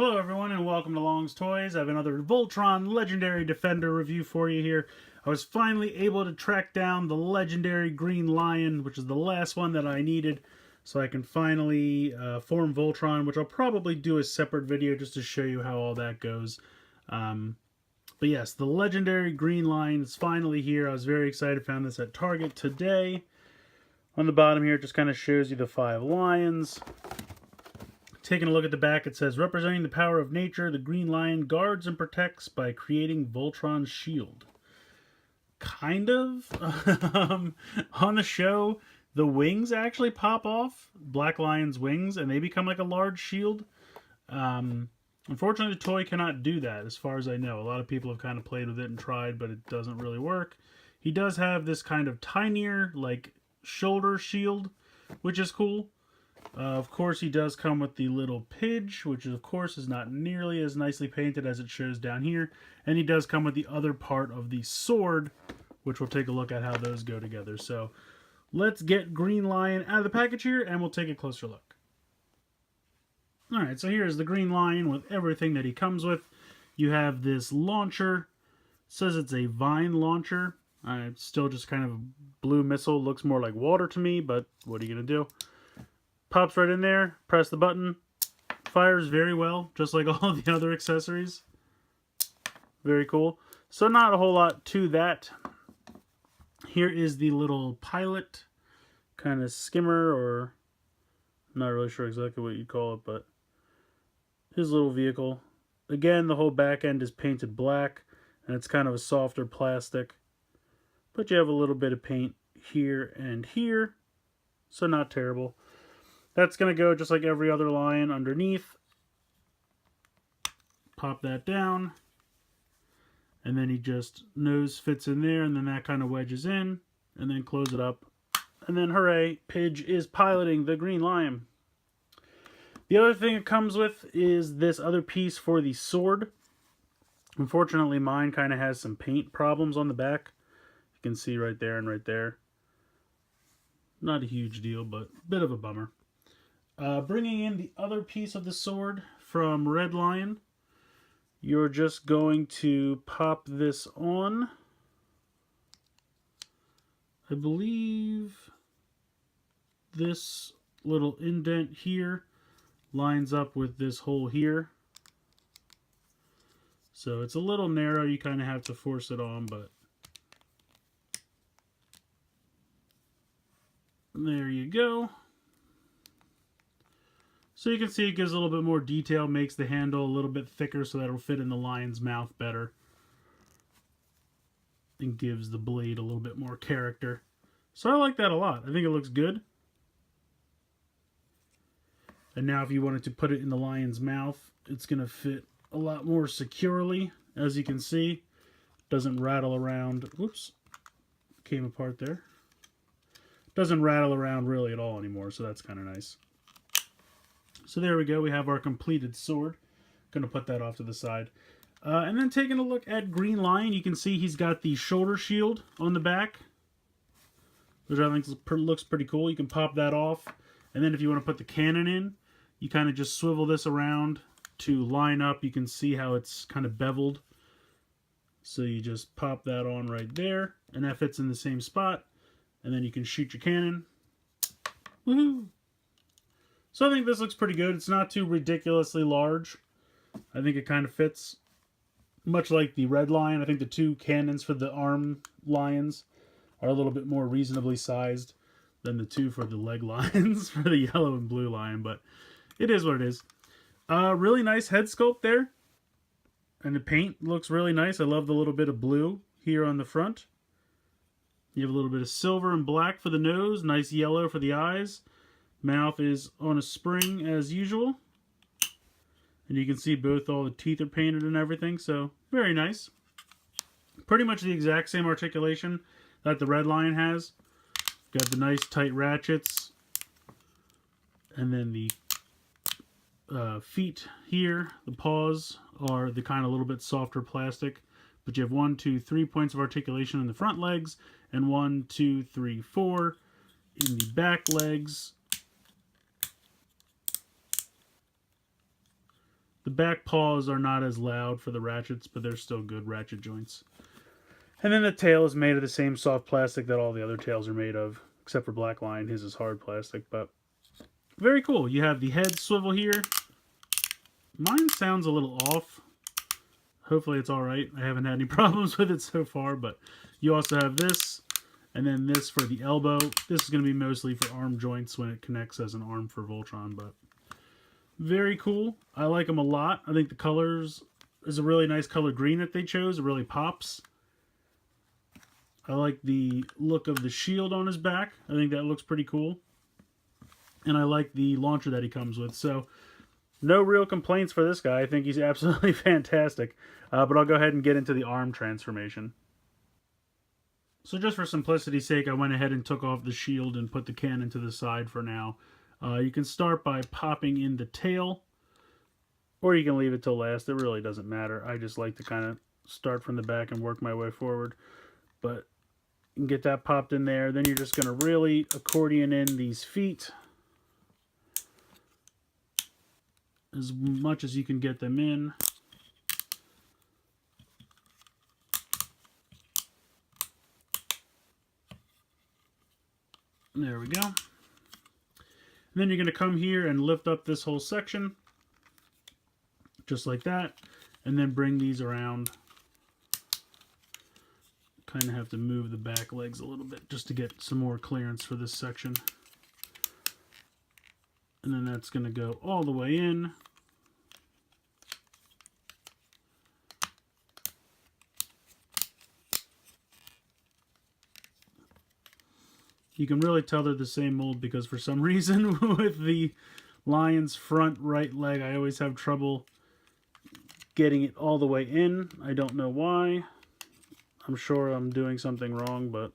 Hello everyone and welcome to Long's Toys. I have another Voltron Legendary Defender review for you here. I was finally able to track down the Legendary Green Lion, which is the last one that I needed, so I can finally form Voltron, which I'll probably do a separate video just to show you how all that goes. But yes, the Legendary Green Lion is finally here. I was very excited, found this at Target today. On the bottom here, it just kind of shows you the 5 lions. Taking a look at the back, it says, representing the power of nature, the Green Lion guards and protects by creating Voltron's shield. Kind of. On the show, the wings actually pop off, Black Lion's wings, and they become like a large shield. Unfortunately, the toy cannot do that, as far as I know. A lot of people have kind of played with it and tried, but it doesn't really work. He does have this kind of tinier, like, shoulder shield, which is cool. Of course, he does come with the little pidge, which of course is not nearly as nicely painted as it shows down here. And he does come with the other part of the sword, which we'll take a look at how those go together. So let's get Green Lion out of the package here, and we'll take a closer look. Alright, so here's the Green Lion with everything that he comes with. You have this launcher. It says it's a vine launcher. It's still just kind of a blue missile. Looks more like water to me, but what are you going to do? Pops right in there, press the button, fires very well, just like all the other accessories. Very cool. So not a whole lot to that. Here is the little pilot, kind of skimmer, or I'm not really sure exactly what you'd call it, but his little vehicle. Again, the whole back end is painted black, and it's kind of a softer plastic. But you have a little bit of paint here and here, so not terrible. That's going to go just like every other lion underneath. Pop that down. And then he just nose fits in there, and then that kind of wedges in. And then close it up. And then hooray, Pidge is piloting the Green Lion. The other thing it comes with is this other piece for the sword. Unfortunately, mine kind of has some paint problems on the back. You can see right there and right there. Not a huge deal, but a bit of a bummer. Bringing in the other piece of the sword from Red Lion, you're just going to pop this on. I believe this little indent here lines up with this hole here. So it's a little narrow, you kind of have to force it on, but there you go. So you can see it gives a little bit more detail, makes the handle a little bit thicker so that it'll fit in the lion's mouth better. And gives the blade a little bit more character. So I like that a lot. I think it looks good. And now if you wanted to put it in the lion's mouth, it's going to fit a lot more securely. As you can see, doesn't rattle around. Whoops, came apart there. Doesn't rattle around really at all anymore, so that's kind of nice. So there we go, we have our completed sword. Gonna put that off to the side. And then taking a look at Green Lion, you can see he's got the shoulder shield on the back, which I think looks pretty cool. You can pop that off, and then if you want to put the cannon in, you kind of just swivel this around to line up. You can see how it's kind of beveled. So you just pop that on right there, and that fits in the same spot, and then you can shoot your cannon. Woohoo! So I think this looks pretty good. It's not too ridiculously large. I think it kind of fits. Much like the Red Lion, I think the 2 cannons for the arm lions are a little bit more reasonably sized than the 2 for the leg lions for the yellow and blue lion, but it is what it is. Really nice head sculpt there. And the paint looks really nice. I love the little bit of blue here on the front. You have a little bit of silver and black for the nose, nice yellow for the eyes. Mouth is on a spring as usual. And you can see both all the teeth are painted and everything, so very nice. Pretty much the exact same articulation that the Red Lion has. Got the nice tight ratchets. And then the feet here, the paws, are the kind of little bit softer plastic. But you have 1, 2, 3 points of articulation in the front legs, and 1, 2, 3, 4 in the back legs. The back paws are not as loud for the ratchets, but they're still good ratchet joints. And then the tail is made of the same soft plastic that all the other tails are made of, except for Black Lion. His is hard plastic, but very cool. You have the head swivel here. Mine sounds a little off. Hopefully it's alright. I haven't had any problems with it so far, but you also have this, and then this for the elbow. This is going to be mostly for arm joints when it connects as an arm for Voltron, but very cool. I like them a lot. I think the colors is a really nice color green that they chose. It really pops. I like the look of the shield on his back. I think that looks pretty cool. And I like the launcher that he comes with. So, no real complaints for this guy. I think he's absolutely fantastic. But I'll go ahead and get into the arm transformation. So just for simplicity's sake, I went ahead and took off the shield and put the cannon to the side for now. You can start by popping in the tail, or you can leave it till last. It really doesn't matter. I just like to kind of start from the back and work my way forward. But you can get that popped in there. Then you're just going to really accordion in these feet as much as you can get them in. There we go. And then you're going to come here and lift up this whole section, just like that, and then bring these around. Kind of have to move the back legs a little bit just to get some more clearance for this section. And then that's going to go all the way in. You can really tell they're the same mold because for some reason with the lion's front right leg, I always have trouble getting it all the way in. I don't know why. I'm sure I'm doing something wrong, but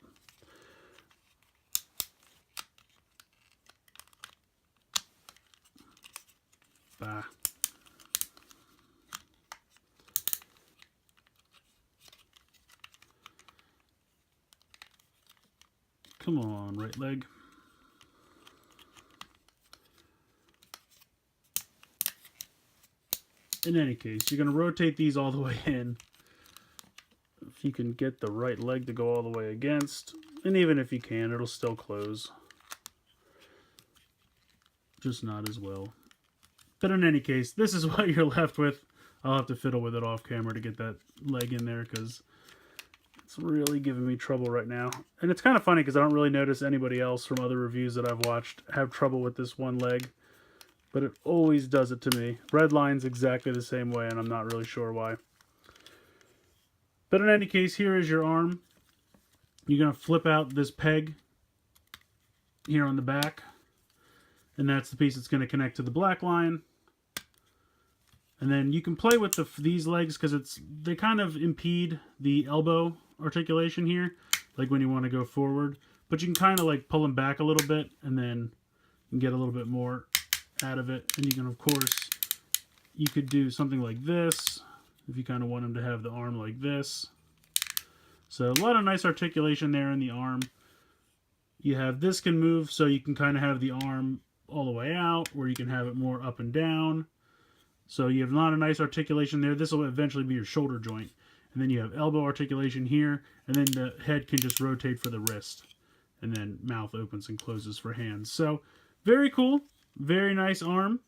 bah. Come on, right leg. In any case, you're going to rotate these all the way in. If you can get the right leg to go all the way against, and even if you can, it'll still close. Just not as well. But in any case, this is what you're left with. I'll have to fiddle with it off camera to get that leg in there because it's really giving me trouble right now. And it's kind of funny because I don't really notice anybody else from other reviews that I've watched have trouble with this one leg. But it always does it to me. Red Lion's exactly the same way, and I'm not really sure why. But in any case, here is your arm. You're going to flip out this peg here on the back. And that's the piece that's going to connect to the Black Lion. And then you can play with these legs because they kind of impede the elbow articulation here. Like when you want to go forward. But you can kind of like pull them back a little bit and then you can get a little bit more out of it. And you can, of course, you could do something like this. If you kind of want him to have the arm like this. So a lot of nice articulation there in the arm. You have this can move so you can kind of have the arm all the way out, or you can have it more up and down. So you have a lot of nice articulation there. This will eventually be your shoulder joint. And then you have elbow articulation here, and then the head can just rotate for the wrist. And then mouth opens and closes for hands. So very cool. Very nice arm.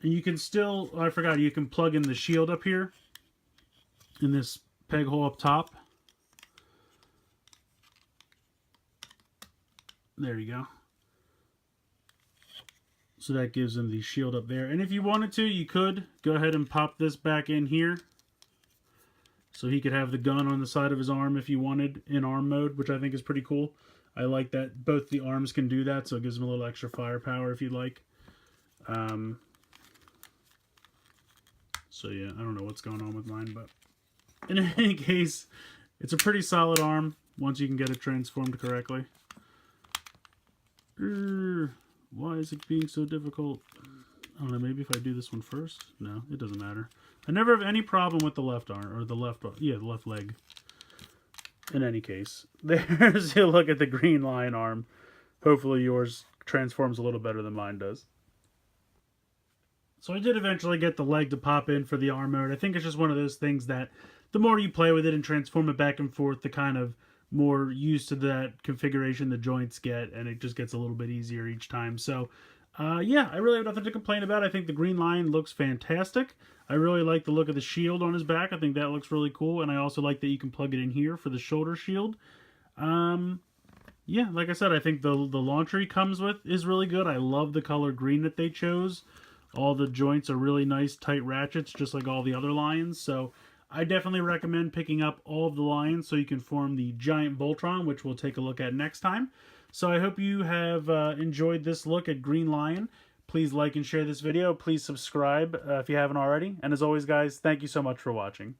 And you can still, I forgot, you can plug in the shield up here in this peg hole up top. There you go. So that gives him the shield up there. And if you wanted to, you could go ahead and pop this back in here. So he could have the gun on the side of his arm if you wanted in arm mode, which I think is pretty cool. I like that both the arms can do that, so it gives him a little extra firepower if you'd like. So yeah, I don't know what's going on with mine, but in any case, it's a pretty solid arm once you can get it transformed correctly. Why is it being so difficult? I don't know, maybe if I do this one first? No, it doesn't matter. I never have any problem with the left arm, or the left leg. In any case, there's a look at the Green Lion arm. Hopefully yours transforms a little better than mine does. So I did eventually get the leg to pop in for the arm mode. I think it's just one of those things that the more you play with it and transform it back and forth, the kind of more used to that configuration the joints get, and it just gets a little bit easier each time. So yeah, I really have nothing to complain about. I think the Green Lion looks fantastic. I really like the look of the shield on his back. I think that looks really cool, and I also like that you can plug it in here for the shoulder shield. Yeah, like I said, I think the launcher he comes with is really good. I love the color green that they chose. All the joints are really nice, tight ratchets, just like all the other Lions. So I definitely recommend picking up all of the Lions so you can form the giant Voltron, which we'll take a look at next time. So I hope you have enjoyed this look at Green Lion. Please like and share this video. Please subscribe if you haven't already. And as always, guys, thank you so much for watching.